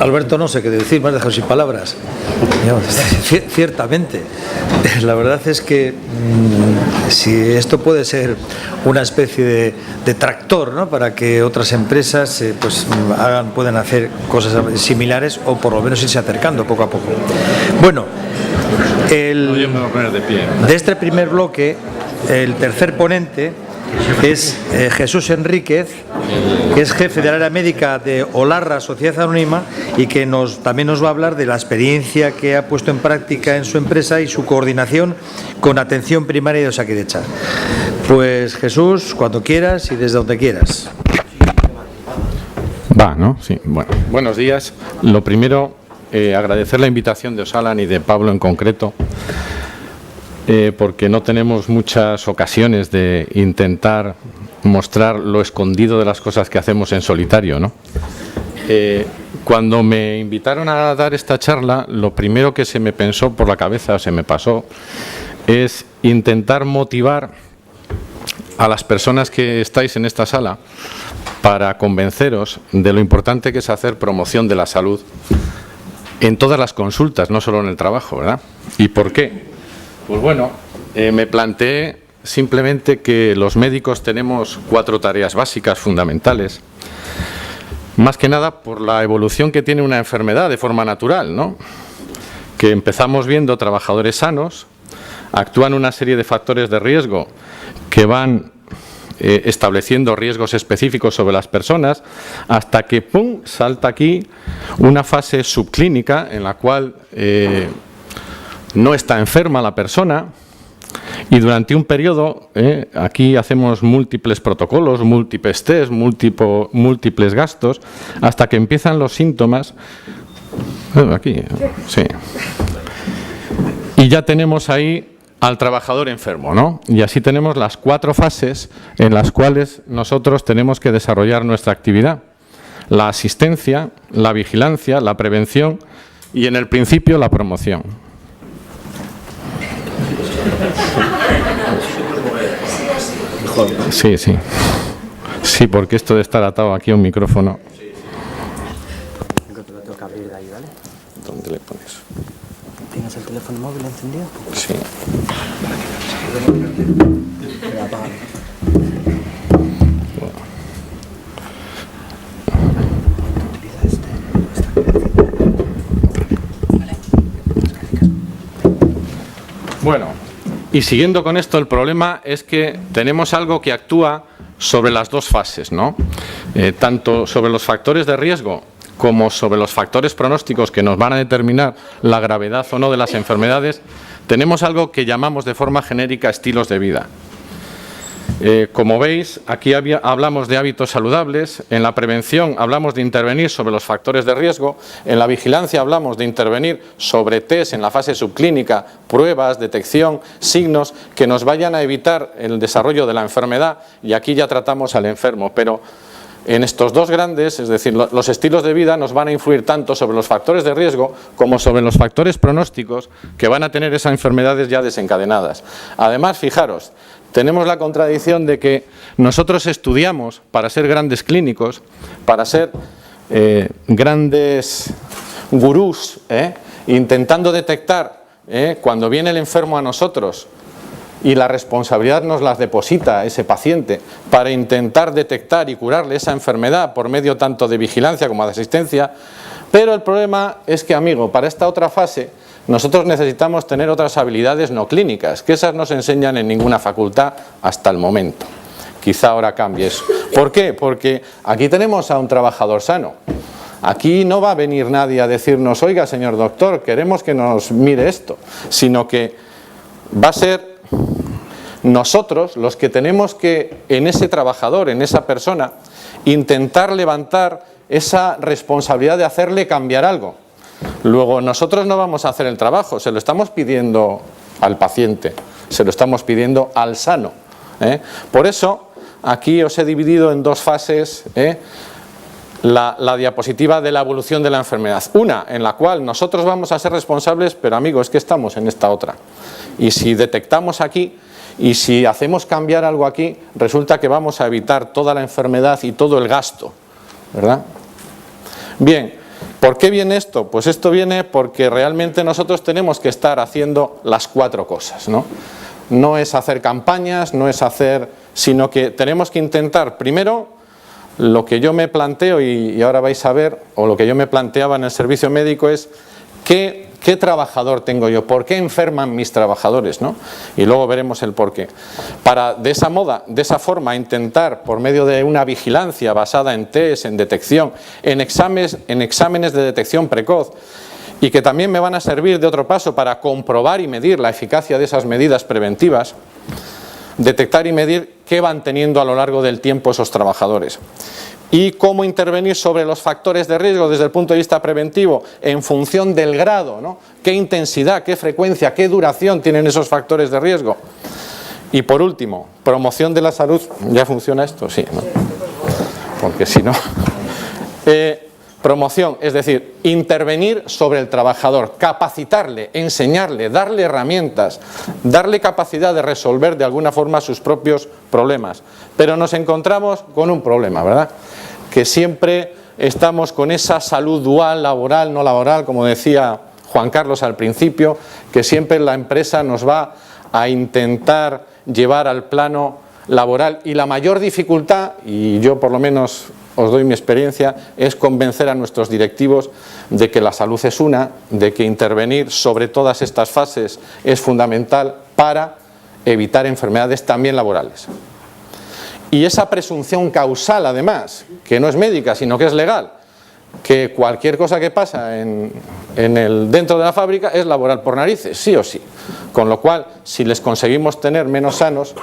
Alberto, no sé qué decir, me has dejado sin palabras. Ciertamente, la verdad es que si esto puede ser una especie de tractor, ¿no?, para que otras empresas puedan hacer cosas similares o por lo menos irse acercando poco a poco. Bueno, yo me voy a poner de pie. De este primer bloque, el tercer ponente es Jesús Enríquez, que es jefe del área médica de Olarra Sociedad Anónima y que también nos va a hablar de la experiencia que ha puesto en práctica en su empresa y su coordinación con atención primaria de Osakidetza. Pues Jesús, cuando quieras y desde donde quieras. ¿No? Sí, bueno. Buenos días. Lo primero, agradecer la invitación de Osalan y de Pablo en concreto, porque no tenemos muchas ocasiones de intentar mostrar lo escondido de las cosas que hacemos en solitario, ¿no? Cuando me invitaron a dar esta charla, lo primero que se me pensó por la cabeza, se me pasó, es intentar motivar a las personas que estáis en esta sala para convenceros de lo importante que es hacer promoción de la salud en todas las consultas, no solo en el trabajo, ¿verdad? ¿Y por qué? Pues bueno, me planteé simplemente que los médicos tenemos 4 tareas básicas fundamentales, más que nada por la evolución que tiene una enfermedad de forma natural, ¿no? Que empezamos viendo trabajadores sanos, actúan una serie de factores de riesgo que van estableciendo riesgos específicos sobre las personas, hasta que ¡pum!, salta aquí una fase subclínica en la cual no está enferma la persona y durante un periodo, aquí hacemos múltiples protocolos, múltiples test, múltiples gastos, hasta que empiezan los síntomas. Aquí, sí. Y ya tenemos ahí al trabajador enfermo, ¿no? Y así tenemos las 4 fases en las cuales nosotros tenemos que desarrollar nuestra actividad: la asistencia, la vigilancia, la prevención y, en el principio, la promoción. Sí, sí. Sí, porque esto de estar atado aquí a un micrófono. ¿Dónde le pones? ¿Tienes el teléfono móvil encendido? Sí. Bueno, y siguiendo con esto, el problema es que tenemos algo que actúa sobre las 2 fases, ¿no? Tanto sobre los factores de riesgo como sobre los factores pronósticos que nos van a determinar la gravedad o no de las enfermedades, tenemos algo que llamamos de forma genérica estilos de vida. Como veis, aquí hablamos de hábitos saludables, en la prevención hablamos de intervenir sobre los factores de riesgo, en la vigilancia hablamos de intervenir sobre test en la fase subclínica, pruebas, detección, signos que nos vayan a evitar el desarrollo de la enfermedad, y aquí ya tratamos al enfermo, pero en estos 2 grandes, es decir, los estilos de vida nos van a influir tanto sobre los factores de riesgo como sobre los factores pronósticos que van a tener esas enfermedades ya desencadenadas. Además, fijaros, tenemos la contradicción de que nosotros estudiamos para ser grandes clínicos, para ser grandes gurús, intentando detectar cuando viene el enfermo a nosotros, y la responsabilidad nos las deposita ese paciente para intentar detectar y curarle esa enfermedad por medio tanto de vigilancia como de asistencia. Pero el problema es que, amigo, para esta otra fase nosotros necesitamos tener otras habilidades no clínicas, que esas no se enseñan en ninguna facultad hasta el momento. Quizá ahora cambie eso. ¿Por qué? Porque aquí tenemos a un trabajador sano. Aquí no va a venir nadie a decirnos: oiga, señor doctor, queremos que nos mire esto, sino que va a ser nosotros los que tenemos que, en ese trabajador, en esa persona, intentar levantar esa responsabilidad de hacerle cambiar algo. Luego, nosotros no vamos a hacer el trabajo, se lo estamos pidiendo al paciente, se lo estamos pidiendo al sano. Por eso, aquí os he dividido en 2 fases la diapositiva de la evolución de la enfermedad. Una en la cual nosotros vamos a ser responsables, pero, amigos, es que estamos en esta otra. Y si detectamos aquí, y si hacemos cambiar algo aquí, resulta que vamos a evitar toda la enfermedad y todo el gasto, ¿verdad? Bien, ¿Por qué viene esto? Pues esto viene porque realmente nosotros tenemos que estar haciendo las 4 cosas, ¿no? No es hacer campañas, no es hacer, sino que tenemos que intentar primero lo que yo me planteo y ahora vais a ver, o lo que yo me planteaba en el servicio médico es ¿qué trabajador tengo yo? ¿Por qué enferman mis trabajadores? ¿No? Y luego veremos el porqué. Para de esa forma intentar, por medio de una vigilancia basada en test, en detección, en exámenes de detección precoz, y que también me van a servir de otro paso para comprobar y medir la eficacia de esas medidas preventivas, detectar y medir qué van teniendo a lo largo del tiempo esos trabajadores. Y cómo intervenir sobre los factores de riesgo desde el punto de vista preventivo en función del grado, ¿no? Qué intensidad, qué frecuencia, qué duración tienen esos factores de riesgo. Y por último, promoción de la salud. ¿Ya funciona esto? Sí, ¿no? Porque si no... promoción, es decir, intervenir sobre el trabajador, capacitarle, enseñarle, darle herramientas, darle capacidad de resolver de alguna forma sus propios problemas. Pero nos encontramos con un problema, ¿verdad? Que siempre estamos con esa salud dual, laboral, no laboral, como decía Juan Carlos al principio, que siempre la empresa nos va a intentar llevar al plano laboral y la mayor dificultad, y yo por lo menos os doy mi experiencia, es convencer a nuestros directivos de que la salud es una, de que intervenir sobre todas estas fases es fundamental para evitar enfermedades también laborales. Y esa presunción causal, además, que no es médica, sino que es legal, que cualquier cosa que pasa dentro de la fábrica es laboral por narices, sí o sí. Con lo cual, si les conseguimos tener menos sanos,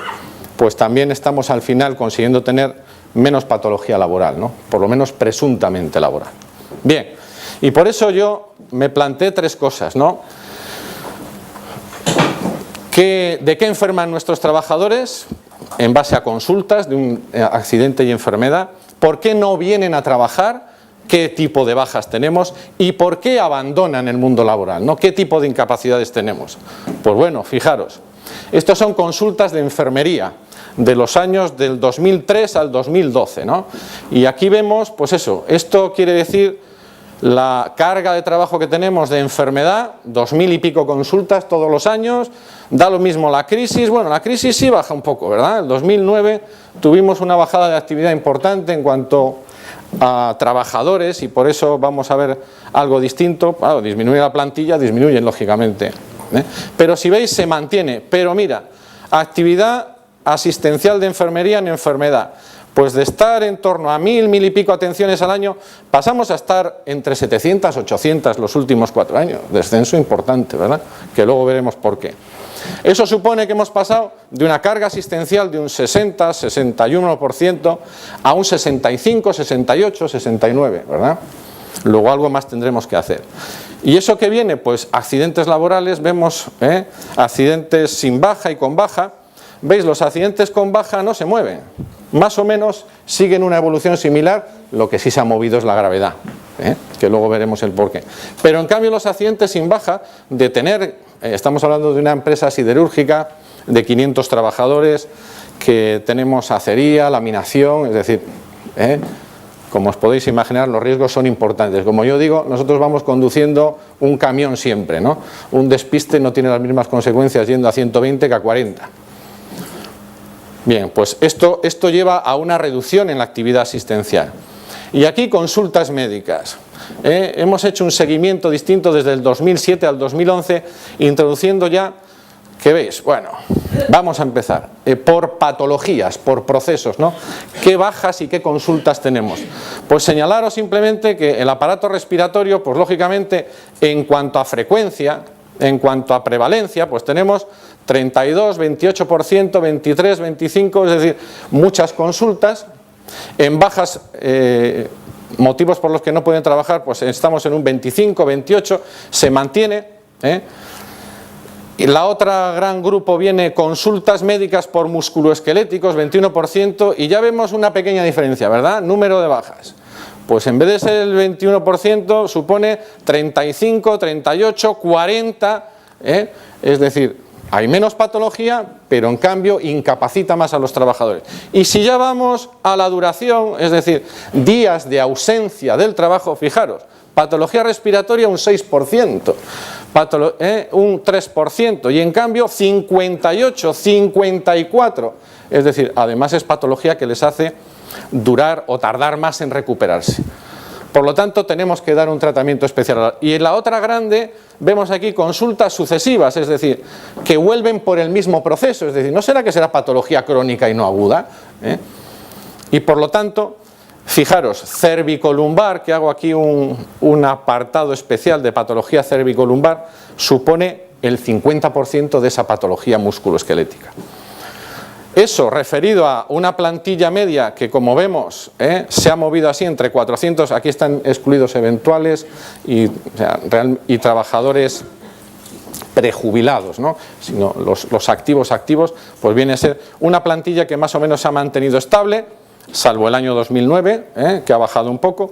pues también estamos al final consiguiendo tener menos patología laboral, ¿no? Por lo menos presuntamente laboral. Bien, y por eso yo me planteé 3 cosas, ¿no? ¿De qué enferman nuestros trabajadores? En base a consultas de un accidente y enfermedad. ¿Por qué no vienen a trabajar? ¿Qué tipo de bajas tenemos? ¿Y por qué abandonan el mundo laboral, ¿no? ¿Qué tipo de incapacidades tenemos? Pues bueno, fijaros, estos son consultas de enfermería de los años del 2003 al 2012, ¿no? Y aquí vemos, pues eso, esto quiere decir la carga de trabajo que tenemos de enfermedad, 2000 y pico consultas todos los años, da lo mismo la crisis, bueno, la crisis sí baja un poco, ¿verdad? En 2009 tuvimos una bajada de actividad importante en cuanto a trabajadores y por eso vamos a ver algo distinto, claro, disminuye la plantilla, disminuyen lógicamente, ¿eh? Pero si veis se mantiene, pero mira, actividad asistencial de enfermería en enfermedad, pues de estar en torno a 1000, 1000 y pico atenciones al año, pasamos a estar entre 700, 800 los últimos 4 años, descenso importante, ¿verdad? Que luego veremos por qué. Eso supone que hemos pasado de una carga asistencial de un 60, 61% a un 65, 68, 69, ¿verdad? Luego algo más tendremos que hacer. ¿Y eso qué viene? Pues accidentes laborales, vemos accidentes sin baja y con baja. ¿Veis? Los accidentes con baja no se mueven, más o menos siguen una evolución similar, lo que sí se ha movido es la gravedad, que luego veremos el porqué. Pero en cambio los accidentes sin baja, de tener, estamos hablando de una empresa siderúrgica de 500 trabajadores, que tenemos acería, laminación, es decir, como os podéis imaginar, los riesgos son importantes. Como yo digo, nosotros vamos conduciendo un camión siempre, ¿no? Un despiste no tiene las mismas consecuencias yendo a 120 que a 40. Bien, pues esto lleva a una reducción en la actividad asistencial. Y aquí consultas médicas. Hemos hecho un seguimiento distinto desde el 2007 al 2011, introduciendo ya, ¿qué veis? Bueno, vamos a empezar por patologías, por procesos, ¿no? ¿Qué bajas y qué consultas tenemos? Pues señalaros simplemente que el aparato respiratorio, pues lógicamente, en cuanto a frecuencia, en cuanto a prevalencia, pues tenemos 32, 28%, 23, 25, es decir, muchas consultas. En bajas, motivos por los que no pueden trabajar, pues estamos en un 25, 28, se mantiene. Y la otra gran grupo viene consultas médicas por musculoesqueléticos, 21%, y ya vemos una pequeña diferencia, ¿verdad? Número de bajas. Pues en vez de ser el 21%, supone 35, 38, 40, es decir, hay menos patología, pero en cambio incapacita más a los trabajadores. Y si ya vamos a la duración, es decir, días de ausencia del trabajo, fijaros, Patología respiratoria un 6%, un 3%, y en cambio 58, 54. Es decir, además es patología que les hace durar o tardar más en recuperarse. Por lo tanto, tenemos que dar un tratamiento especial. Y en la otra grande, vemos aquí consultas sucesivas, es decir, que vuelven por el mismo proceso. Es decir, ¿no será que será patología crónica y no aguda? Y por lo tanto, fijaros, cervicolumbar, que hago aquí un apartado especial de patología cervicolumbar, supone el 50% de esa patología musculoesquelética. Eso referido a una plantilla media que, como vemos, se ha movido así entre 400, aquí están excluidos eventuales y trabajadores prejubilados, ¿no? Sino los activos, pues viene a ser una plantilla que más o menos se ha mantenido estable, salvo el año 2009, que ha bajado un poco.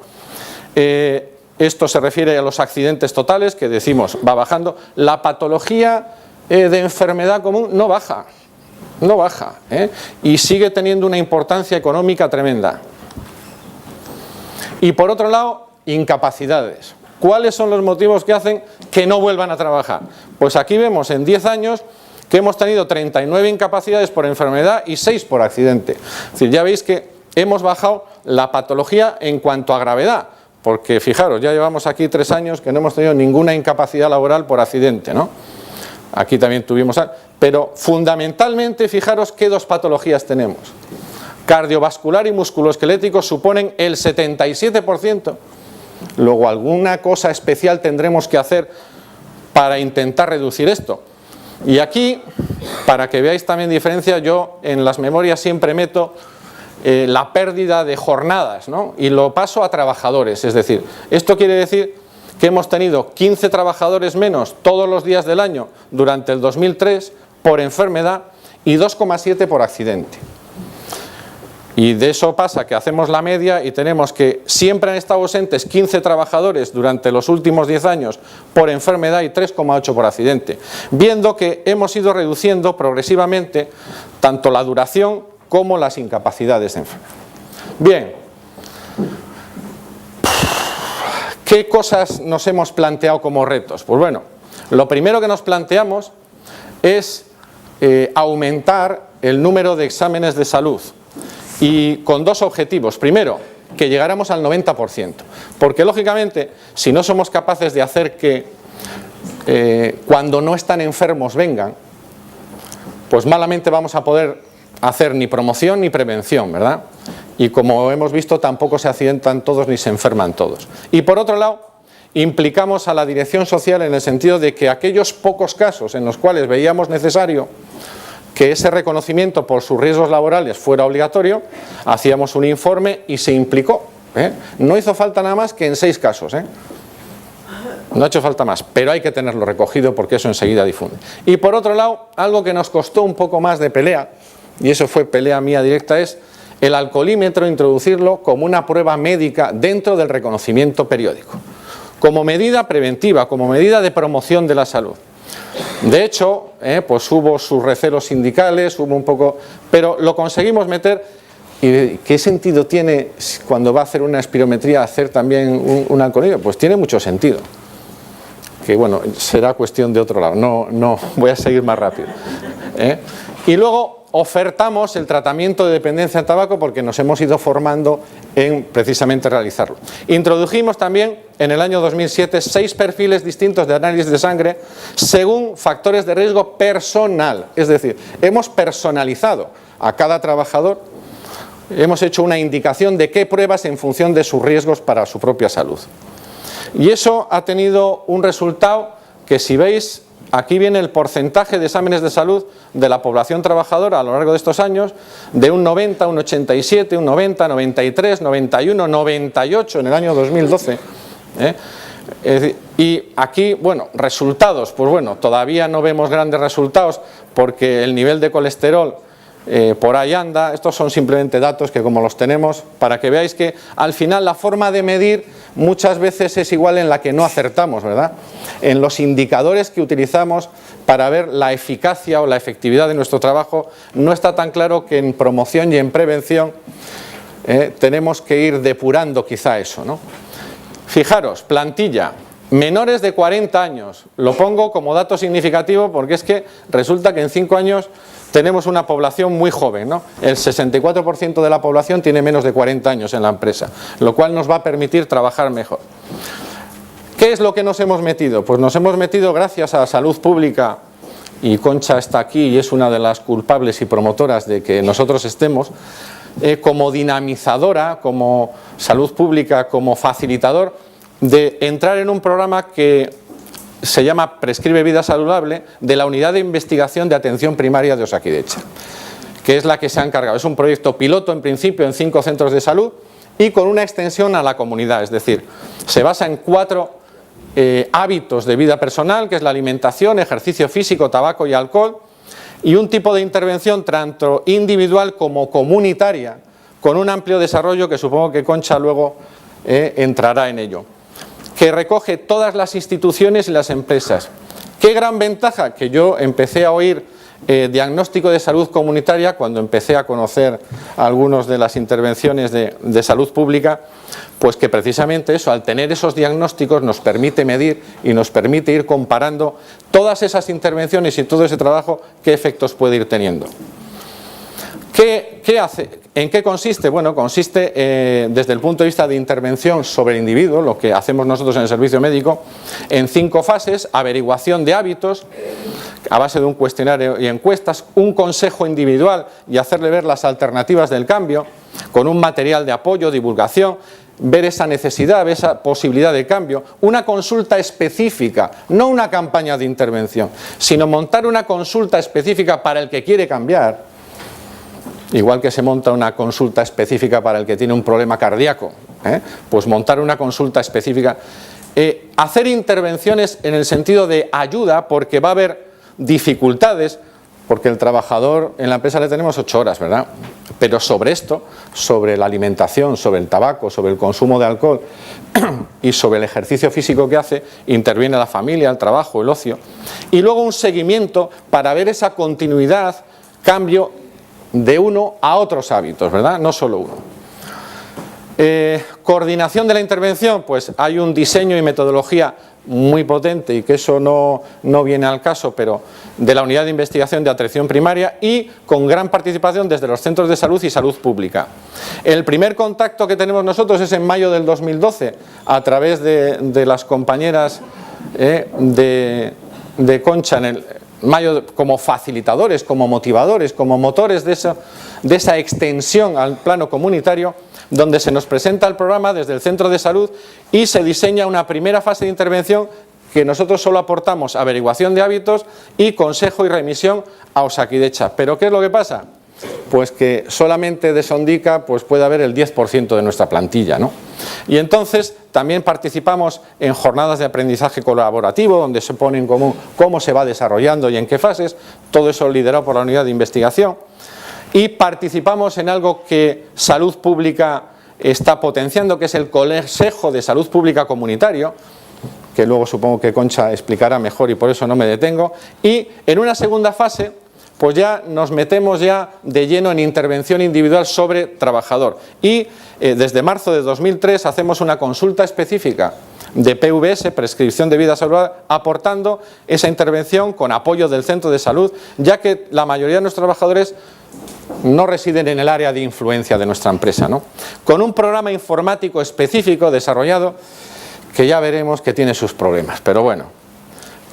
Esto se refiere a los accidentes totales, que decimos va bajando. La patología de enfermedad común no baja. No baja, y sigue teniendo una importancia económica tremenda. Y por otro lado, incapacidades. ¿Cuáles son los motivos que hacen que no vuelvan a trabajar? Pues aquí vemos en 10 años que hemos tenido 39 incapacidades por enfermedad y 6 por accidente. Es decir, ya veis que hemos bajado la patología en cuanto a gravedad, porque fijaros, ya llevamos aquí 3 años que no hemos tenido ninguna incapacidad laboral por accidente, ¿no? Aquí también tuvimos, pero fundamentalmente fijaros qué 2 patologías tenemos. Cardiovascular y musculoesquelético suponen el 77%. Luego alguna cosa especial tendremos que hacer para intentar reducir esto. Y aquí, para que veáis también diferencia, yo en las memorias siempre meto la pérdida de jornadas, ¿no? Y lo paso a trabajadores, es decir, esto quiere decir que hemos tenido 15 trabajadores menos todos los días del año durante el 2003 por enfermedad y 2,7 por accidente. Y de eso pasa que hacemos la media y tenemos que siempre han estado ausentes 15 trabajadores durante los últimos 10 años por enfermedad y 3,8 por accidente, viendo que hemos ido reduciendo progresivamente tanto la duración como las incapacidades de enfermedad. Bien. ¿Qué cosas nos hemos planteado como retos? Pues bueno, lo primero que nos planteamos es aumentar el número de exámenes de salud, y con 2 objetivos. Primero, que llegáramos al 90%, porque lógicamente si no somos capaces de hacer que cuando no están enfermos vengan, pues malamente vamos a poder hacer ni promoción ni prevención, ¿verdad? Y como hemos visto, tampoco se accidentan todos ni se enferman todos. Y por otro lado, implicamos a la dirección social en el sentido de que aquellos pocos casos en los cuales veíamos necesario que ese reconocimiento por sus riesgos laborales fuera obligatorio, hacíamos un informe y se implicó. No hizo falta nada más que en 6 casos. No ha hecho falta más, pero hay que tenerlo recogido porque eso enseguida difunde. Y por otro lado, algo que nos costó un poco más de pelea, y eso fue pelea mía directa, es el alcoholímetro, introducirlo como una prueba médica dentro del reconocimiento periódico, como medida preventiva, como medida de promoción de la salud. De hecho, pues hubo sus recelos sindicales, hubo un poco, pero lo conseguimos meter. ¿Y qué sentido tiene cuando va a hacer una espirometría hacer también un alcoholímetro? Pues tiene mucho sentido. Que bueno, será cuestión de otro lado, no voy a seguir más rápido. Y luego ofertamos el tratamiento de dependencia del tabaco porque nos hemos ido formando en precisamente realizarlo. Introdujimos también en el año 2007 6 perfiles distintos de análisis de sangre según factores de riesgo personal, es decir, hemos personalizado a cada trabajador, hemos hecho una indicación de qué pruebas en función de sus riesgos para su propia salud. Y eso ha tenido un resultado que, si veis, aquí viene el porcentaje de exámenes de salud de la población trabajadora a lo largo de estos años, de un 90, un 87, un 90, 93, 91, 98 en el año 2012. Y aquí, bueno, resultados, pues bueno, todavía no vemos grandes resultados porque el nivel de colesterol por ahí anda. Estos son simplemente datos que, como los tenemos, para que veáis que al final la forma de medir muchas veces es igual en la que no acertamos, ¿verdad? En los indicadores que utilizamos para ver la eficacia o la efectividad de nuestro trabajo, no está tan claro que en promoción y en prevención tenemos que ir depurando quizá eso, ¿no? Fijaros, plantilla, menores de 40 años, lo pongo como dato significativo porque es que resulta que en 5 años tenemos una población muy joven, ¿no? El 64% de la población tiene menos de 40 años en la empresa, lo cual nos va a permitir trabajar mejor. ¿Qué es lo que nos hemos metido? Pues nos hemos metido gracias a Salud Pública, y Concha está aquí y es una de las culpables y promotoras de que nosotros estemos, como dinamizadora, como Salud Pública, como facilitador, de entrar en un programa que se llama Prescribe Vida Saludable, de la Unidad de Investigación de Atención Primaria de Osakidetza, que es la que se ha encargado. Es un proyecto piloto en principio en 5 centros de salud y con una extensión a la comunidad, es decir, se basa en 4 hábitos de vida personal, que es la alimentación, ejercicio físico, tabaco y alcohol, y un tipo de intervención tanto individual como comunitaria, con un amplio desarrollo que supongo que Concha luego entrará en ello, que recoge todas las instituciones y las empresas. ¿Qué gran ventaja? Que yo empecé a oír diagnóstico de salud comunitaria cuando empecé a conocer algunas de las intervenciones de salud pública, pues que precisamente eso, al tener esos diagnósticos nos permite medir y nos permite ir comparando todas esas intervenciones y todo ese trabajo, qué efectos puede ir teniendo. ¿Qué hace? ¿En qué consiste? Bueno, consiste desde el punto de vista de intervención sobre el individuo, lo que hacemos nosotros en el servicio médico, en 5 fases: averiguación de hábitos, a base de un cuestionario y encuestas, un consejo individual y hacerle ver las alternativas del cambio, con un material de apoyo, divulgación, ver esa necesidad, ver esa posibilidad de cambio, una consulta específica, no una campaña de intervención, sino montar una consulta específica para el que quiere cambiar. Igual que se monta una consulta específica para el que tiene un problema cardíaco, pues montar una consulta específica. Hacer intervenciones en el sentido de ayuda, porque va a haber dificultades, porque el trabajador en la empresa le tenemos 8 horas, ¿verdad? Pero sobre esto, sobre la alimentación, sobre el tabaco, sobre el consumo de alcohol y sobre el ejercicio físico que hace, interviene la familia, el trabajo, el ocio. Y luego un seguimiento para ver esa continuidad, cambio de uno a otros hábitos, ¿verdad? No solo uno. Coordinación de la intervención, pues hay un diseño y metodología muy potente, y que eso no viene al caso, pero de la Unidad de Investigación de Atención Primaria, y con gran participación desde los centros de salud y salud pública. El primer contacto que tenemos nosotros es en mayo del 2012, a través de las compañeras de Concha en el mayo, como facilitadores, como motivadores, como motores de esa extensión al plano comunitario, donde se nos presenta el programa desde el centro de salud y se diseña una primera fase de intervención que nosotros solo aportamos averiguación de hábitos y consejo y remisión a Osakidetza. ¿Pero qué es lo que pasa? Pues que solamente de Sondica pues puede haber el 10% de nuestra plantilla, ¿no? Y entonces también participamos en jornadas de aprendizaje colaborativo, donde se pone en común cómo se va desarrollando y en qué fases, todo eso liderado por la unidad de investigación. Y participamos en algo que Salud Pública está potenciando, que es el Consejo de Salud Pública Comunitario, que luego supongo que Concha explicará mejor y por eso no me detengo. Y en una segunda fase, pues ya nos metemos ya de lleno en intervención individual sobre trabajador. Y desde marzo de 2003 hacemos una consulta específica de PVS, prescripción de vida saludable, aportando esa intervención con apoyo del centro de salud, ya que la mayoría de nuestros trabajadores no residen en el área de influencia de nuestra empresa, ¿no? Con un programa informático específico desarrollado, que ya veremos que tiene sus problemas, pero bueno.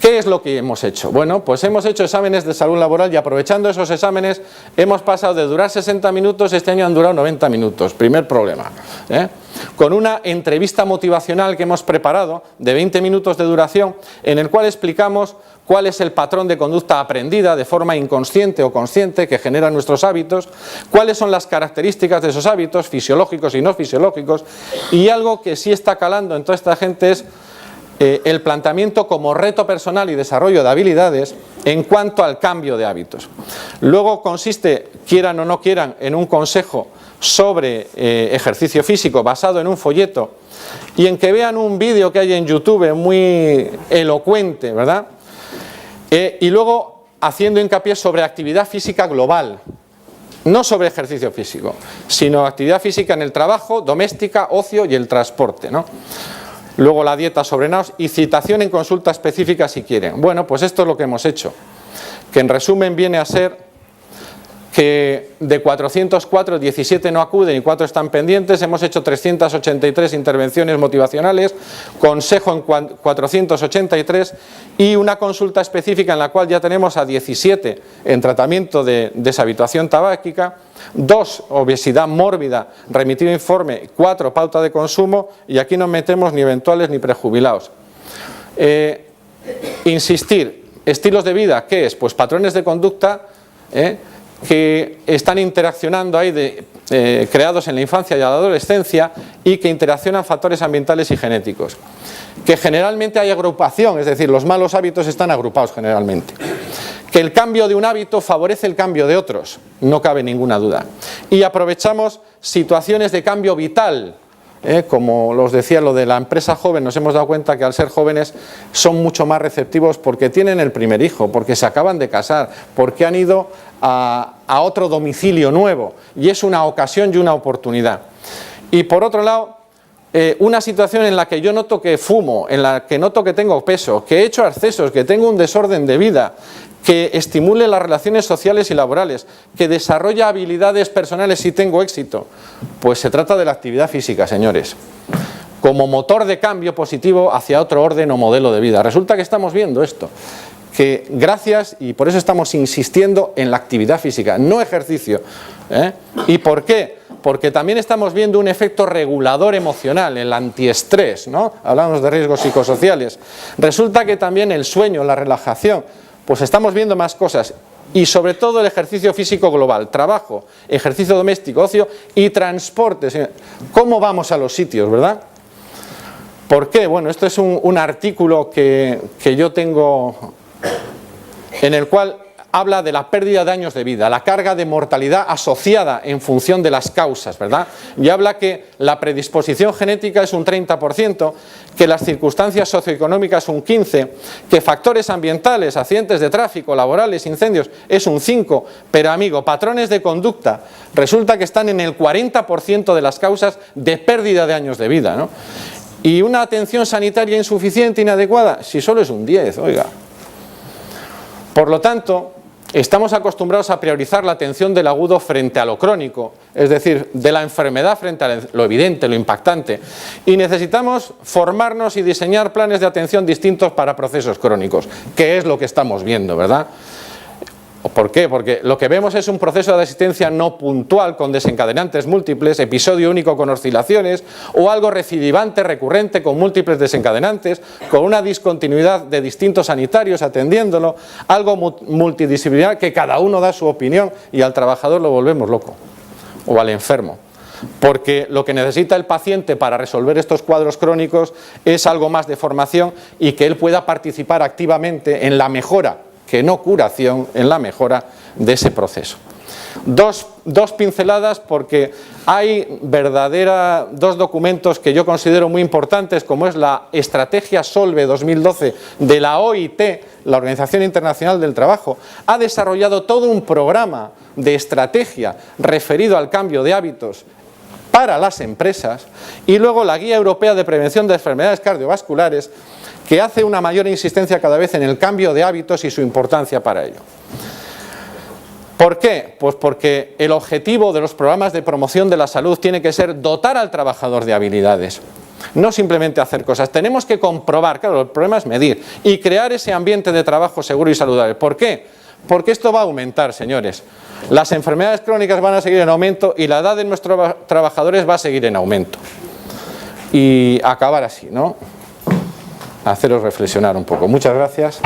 ¿Qué es lo que hemos hecho? Bueno, pues hemos hecho exámenes de salud laboral y aprovechando esos exámenes hemos pasado de durar 60 minutos, este año han durado 90 minutos, primer problema. Con una entrevista motivacional que hemos preparado de 20 minutos de duración, en el cual explicamos cuál es el patrón de conducta aprendida de forma inconsciente o consciente que generan nuestros hábitos, cuáles son las características de esos hábitos, fisiológicos y no fisiológicos, y algo que sí está calando en toda esta gente es el planteamiento como reto personal y desarrollo de habilidades en cuanto al cambio de hábitos. Luego consiste, quieran o no quieran, en un consejo sobre ejercicio físico basado en un folleto y en que vean un vídeo que hay en YouTube muy elocuente, ¿verdad? Y luego haciendo hincapié sobre actividad física global, no sobre ejercicio físico, sino actividad física en el trabajo, doméstica, ocio y el transporte, ¿no? luego la dieta sobre NAOS y citación en consulta específica si quieren. Bueno, pues esto es lo que hemos hecho, que en resumen viene a ser que de 404, 17 no acuden y 4 están pendientes. Hemos hecho 383 intervenciones motivacionales, consejo en 483 y una consulta específica en la cual ya tenemos a 17 en tratamiento de deshabituación tabáquica, 2 obesidad mórbida, remitido informe, 4 pauta de consumo y aquí no metemos ni eventuales ni prejubilados. Insistir, estilos de vida, ¿qué es? Pues patrones de conducta que están interaccionando ahí creados en la infancia y la adolescencia y que interaccionan factores ambientales y genéticos. Que generalmente hay agrupación, es decir, los malos hábitos están agrupados generalmente. Que el cambio de un hábito favorece el cambio de otros, no cabe ninguna duda. Y aprovechamos situaciones de cambio vital. Como os decía, lo de la empresa joven, nos hemos dado cuenta que al ser jóvenes son mucho más receptivos porque tienen el primer hijo, porque se acaban de casar, porque han ido a otro domicilio nuevo y es una ocasión y una oportunidad. Y por otro lado, una situación en la que yo noto que fumo, en la que noto que tengo peso, que he hecho excesos, que tengo un desorden de vida, que estimule las relaciones sociales y laborales, que desarrolla habilidades personales si tengo éxito, pues se trata de la actividad física, señores, como motor de cambio positivo hacia otro orden o modelo de vida. Resulta que estamos viendo esto, que gracias, y por eso estamos insistiendo en la actividad física, no ejercicio. ¿Y por qué? Porque también estamos viendo un efecto regulador emocional, el antiestrés, ¿no? Hablamos de riesgos psicosociales. Resulta que también el sueño, la relajación, pues estamos viendo más cosas y sobre todo el ejercicio físico global, trabajo, ejercicio doméstico, ocio y transporte. ¿Cómo vamos a los sitios, verdad? ¿Por qué? Bueno, esto es un artículo que yo tengo en el cual habla de la pérdida de años de vida, la carga de mortalidad asociada en función de las causas, ¿verdad? Y habla que la predisposición genética es un 30%, que las circunstancias socioeconómicas un 15%, que factores ambientales, accidentes de tráfico, laborales, incendios, es un 5%, pero amigo, patrones de conducta, resulta que están en el 40% de las causas de pérdida de años de vida, ¿no? Y una atención sanitaria insuficiente, inadecuada, si solo es un 10%, oiga. Por lo tanto, estamos acostumbrados a priorizar la atención del agudo frente a lo crónico, es decir, de la enfermedad frente a lo evidente, lo impactante, y necesitamos formarnos y diseñar planes de atención distintos para procesos crónicos, que es lo que estamos viendo, ¿verdad? ¿Por qué? Porque lo que vemos es un proceso de asistencia no puntual con desencadenantes múltiples, episodio único con oscilaciones o algo recidivante, recurrente con múltiples desencadenantes, con una discontinuidad de distintos sanitarios atendiéndolo, algo multidisciplinar que cada uno da su opinión y al trabajador lo volvemos loco o al enfermo. Porque lo que necesita el paciente para resolver estos cuadros crónicos es algo más de formación y que él pueda participar activamente en la mejora, que no curación, en la mejora de ese proceso. Dos pinceladas porque hay dos documentos que yo considero muy importantes, como es la Estrategia Solve 2012 de la OIT, la Organización Internacional del Trabajo, ha desarrollado todo un programa de estrategia referido al cambio de hábitos para las empresas, y luego la Guía Europea de Prevención de Enfermedades Cardiovasculares, que hace una mayor insistencia cada vez en el cambio de hábitos y su importancia para ello. ¿Por qué? Pues porque el objetivo de los programas de promoción de la salud tiene que ser dotar al trabajador de habilidades, no simplemente hacer cosas. Tenemos que comprobar, claro, el problema es medir y crear ese ambiente de trabajo seguro y saludable. ¿Por qué? Porque esto va a aumentar, señores. Las enfermedades crónicas van a seguir en aumento y la edad de nuestros trabajadores va a seguir en aumento. Y acabar así, ¿no? Haceros reflexionar un poco. Muchas gracias.